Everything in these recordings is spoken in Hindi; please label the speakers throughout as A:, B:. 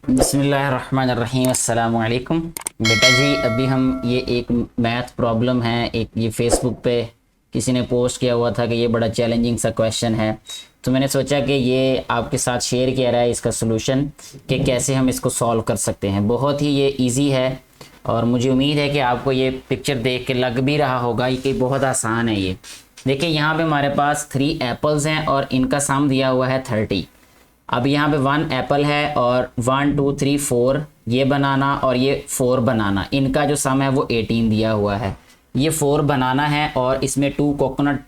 A: बिस्मिल्लाहिर्रहमानिर्रहीम अस्सलाम वालेकुम। बेटा जी, अभी हम ये एक मैथ प्रॉब्लम है, एक ये फेसबुक पे किसी ने पोस्ट किया हुआ था कि ये बड़ा चैलेंजिंग सा क्वेश्चन है, तो मैंने सोचा कि ये आपके साथ शेयर किया रहा है इसका सोल्यूशन कि कैसे हम इसको सॉल्व कर सकते हैं। बहुत ही ये इजी है और मुझे उम्मीद है कि आपको ये पिक्चर देख के लग भी रहा होगा कि बहुत आसान है। ये देखिए, यहाँ पे हमारे पास 3 एप्पल्स हैं और इनका सम दिया हुआ है 30। अब यहाँ पे 1 एप्पल है और 1 2 3 4 ये बनाना और ये 4 बनाना, इनका जो सम है वो 18 दिया हुआ है। ये 4 बनाना है और इसमें 2 कोकोनट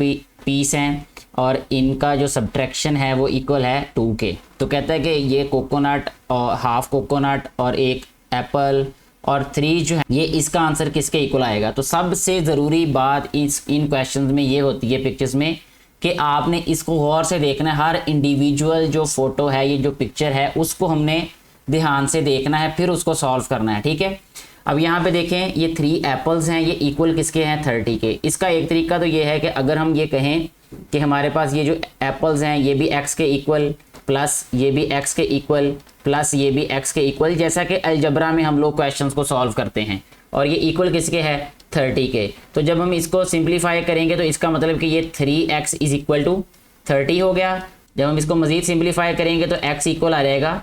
A: पीस हैं और इनका जो सब्ट्रैक्शन है वो इक्वल है 2 के। तो कहता है कि ये कोकोनट और हाफ कोकोनट और एक एप्पल और 3 जो है ये इसका आंसर किसके इक्वल आएगा। तो सबसे ज़रूरी बात इन क्वेश्चंस में ये होती है, पिक्चर्स में, कि आपने इसको गौर से देखना है। हर इंडिविजुअल जो फोटो है, ये जो पिक्चर है, उसको हमने ध्यान से देखना है, फिर उसको सॉल्व करना है। ठीक है, अब यहाँ पे देखें, ये 3 एप्पल्स हैं, ये इक्वल किसके हैं 30 के। इसका एक तरीका तो ये है कि अगर हम ये कहें कि हमारे पास ये जो एप्पल्स हैं ये भी x के इक्वल प्लस ये भी x के इक्वल प्लस ये भी x के इक्वल, जैसा कि अलजबरा में हम लोग क्वेश्चंस को सॉल्व करते हैं, और ये इक्वल किसके है 30 के। तो जब हम इसको सिंप्लीफाई करेंगे तो इसका मतलब कि ये 3x इज इक्वल टू 30 हो गया। जब हम इसको मज़ीद सिंप्लीफाई करेंगे तो x इक्वल आ जाएगा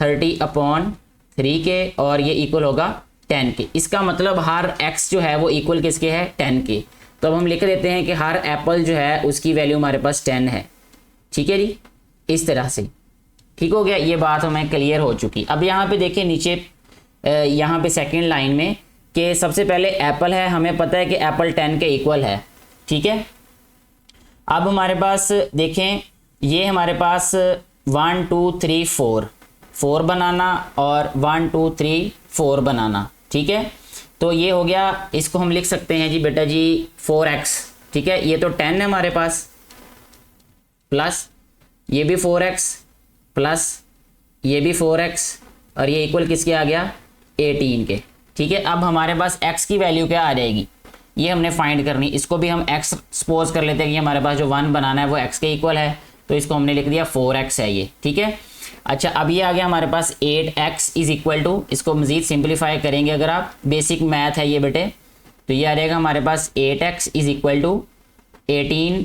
A: 30/3 के और ये इक्वल होगा 10 के। इसका मतलब हर x जो है वो इक्वल किसके है 10 के। तो अब हम लिख देते हैं कि हर एप्पल जो है उसकी वैल्यू हमारे पास 10 है। ठीक है जी, इस तरह से ठीक हो गया, ये बात हमें क्लियर हो चुकी। अब यहाँ पे देखिए नीचे यहाँ पे सेकेंड लाइन में कि सबसे पहले एप्पल है, हमें पता है कि एप्पल 10 के इक्वल है। ठीक है, अब हमारे पास देखें, ये हमारे पास 1 2 3 4 बनाना और 1 2 3 4 बनाना। ठीक है, तो ये हो गया, इसको हम लिख सकते हैं जी बेटा जी 4x। ठीक है, ये तो 10 है हमारे पास, प्लस ये भी 4x प्लस ये भी 4x और ये इक्वल किसके आ गया 18 के। ठीक है, अब हमारे पास x की वैल्यू क्या आ जाएगी, ये हमने फाइंड करनी। इसको भी हम x सपोज कर लेते हैं कि हमारे पास जो 1 बनाना है वो x के इक्वल है, तो इसको हमने लिख दिया 4x है ये। ठीक है, अच्छा, अब ये आ गया हमारे पास 8x इज इक्वल टू, इसको मज़ीद सिंप्लीफाई करेंगे अगर आप, बेसिक मैथ है ये बेटे, तो ये आ जाएगा हमारे पास 8x is equal to 18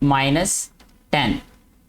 A: minus 10।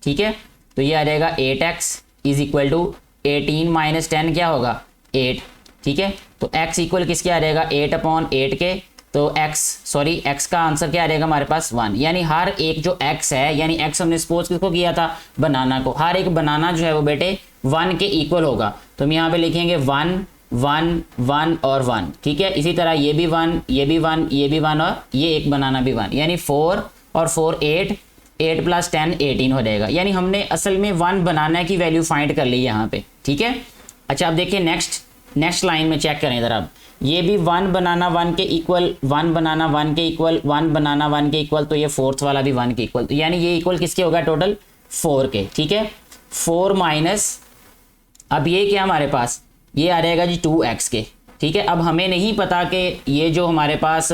A: ठीक है, तो ये आ जाएगा 8x is equal to 18 minus 10 क्या होगा 8। ठीक है, तो x इक्वल किसके आ जाएगा 8/8 के, तो x का आंसर क्या आ जाएगा हमारे पास 1। यानी हर एक जो x है, यानी x हमने सपोज किसको किया था बनाना को, हर एक बनाना जो है वो बेटे 1 के इक्वल होगा। तो हम यहाँ पे लिखेंगे 1 1 1 और 1। ठीक है, इसी तरह ये भी 1 ये भी 1 ये भी 1 और ये एक बनाना भी 1, यानी 4 और 4 8 8 प्लस 10 18 हो जाएगा। यानी हमने असल में 1 बनाना की वैल्यू फाइंड कर ली यहाँ पे। ठीक है, अच्छा, अब देखिए नेक्स्ट लाइन में चेक करें ज़रा। ये भी 1 बनाना 1 के इक्वल, 1 बनाना 1 के इक्वल, 1 बनाना 1 के इक्वल, तो ये फोर्थ वाला भी 1 के इक्वल, तो यानी ये इक्वल किसके होगा टोटल 4 के। ठीक है, 4 माइनस, अब ये क्या हमारे पास ये आ जाएगा जी 2x के। ठीक है, अब हमें नहीं पता कि ये जो हमारे पास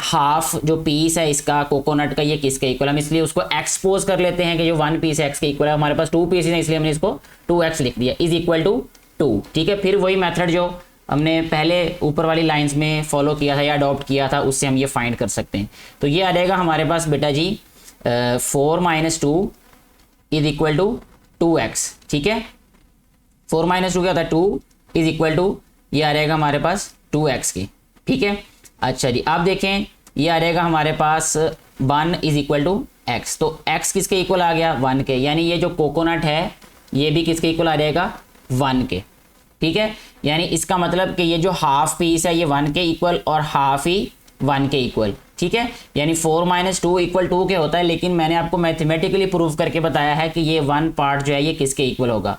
A: हाफ जो पीस है इसका कोकोनट का ये किसके इक्वल, हम इसलिए उसको एक्सपोज कर लेते हैं कि जो 1 पीस है x के इक्वल है। हमारे पास 2 पीस है इसलिए हमने इसको 2x लिख दिया इज इक्वल टू 2। ठीक है, फिर वही मेथड जो हमने पहले ऊपर वाली लाइंस में फॉलो किया था या अडॉप्ट किया था, उससे हम ये फाइंड कर सकते हैं। तो ये आ जाएगा हमारे पास बेटा जी 4 minus 2 is equal to 2x। ठीक है, 4 माइनस 2 क्या होता है 2 इज इक्वल टू, ये आ जाएगा हमारे पास 2x की। ठीक है, अच्छा जी, आप देखें ये आ जाएगा हमारे पास 1 इज इक्वल टू x, तो x किसके इक्वल आ गया 1 के, यानी ये जो कोकोनट है ये भी किसके इक्वल आ जाएगा 1 के। ठीक है, यानी इसका मतलब कि ये जो हाफ पीस है ये 1 के इक्वल और हाफ ही 1 के इक्वल। ठीक है, यानी 4 माइनस 2 इक्वल 2 के होता है, लेकिन मैंने आपको मैथमेटिकली प्रूव करके बताया है कि ये 1 पार्ट जो है ये किसके इक्वल होगा,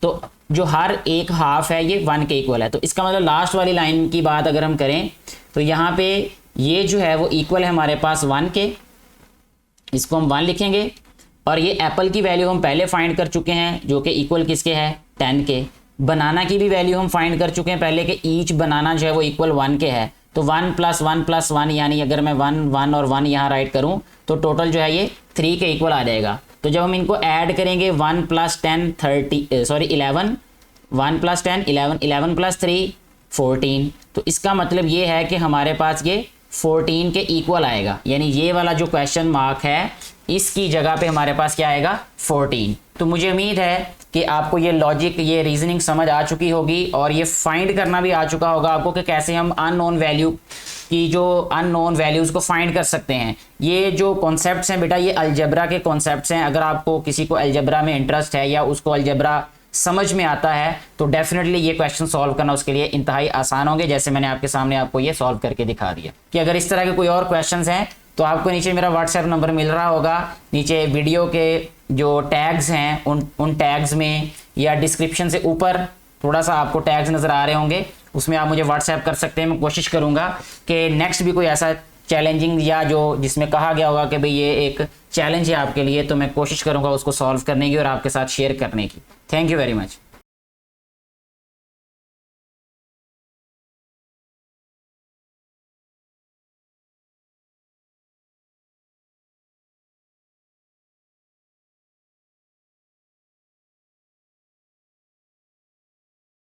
A: तो जो हर एक हाफ है ये 1 के इक्वल है। तो इसका मतलब लास्ट वाली लाइन की बात अगर हम करें तो यहाँ पे ये जो है वो इक्वल है हमारे पास 1 के, इसको हम 1 लिखेंगे, और ये एप्पल की वैल्यू हम पहले फाइंड कर चुके हैं जो कि इक्वल किसके है 10 के। बनाना की भी वैल्यू हम फाइंड कर चुके हैं पहले कि ईच बनाना जो है वो इक्वल 1 के है, तो 1 प्लस 1 प्लस 1, यानी अगर मैं 1 1 और 1 यहाँ राइट करूँ तो टोटल जो है ये 3 के इक्वल आ जाएगा। तो जब हम इनको ऐड करेंगे 1 प्लस 10 11 1 + 10 11, 11 + 3 14। तो इसका मतलब ये है कि हमारे पास ये 14 के इक्वल आएगा, यानी ये वाला जो क्वेश्चन मार्क है इसकी जगह पे हमारे पास क्या आएगा 14। तो मुझे उम्मीद है कि आपको ये लॉजिक, ये रीजनिंग समझ आ चुकी होगी और ये फाइंड करना भी आ चुका होगा आपको कि कैसे हम अननोन वैल्यू की, जो अननोन वैल्यूज़ को फाइंड कर सकते हैं। ये जो कॉन्सेप्ट्स हैं बेटा, ये अलजेब्रा के कॉन्सेप्ट्स हैं। अगर आपको किसी को अलजेब्रा में इंटरेस्ट है या उसको अलजेब्रा समझ में आता है तो डेफिनेटली ये क्वेश्चन सॉल्व करना उसके लिए इंतहाई आसान होंगे, जैसे मैंने आपके सामने आपको ये सॉल्व करके दिखा दिया। कि अगर इस तरह के कोई और क्वेश्चंस हैं तो आपको नीचे मेरा व्हाट्सएप नंबर मिल रहा होगा, नीचे वीडियो के जो टैग्स हैं उन टैग्स में या डिस्क्रिप्शन से ऊपर थोड़ा सा आपको टैग्स नज़र आ रहे होंगे, उसमें आप मुझे व्हाट्सएप कर सकते हैं। मैं कोशिश करूँगा कि नेक्स्ट भी कोई ऐसा चैलेंजिंग या जो जिसमें कहा गया होगा कि भाई ये एक चैलेंज है आपके लिए, तो मैं कोशिश करूँगा उसको सॉल्व करने की और आपके साथ शेयर करने की। Thank you very much.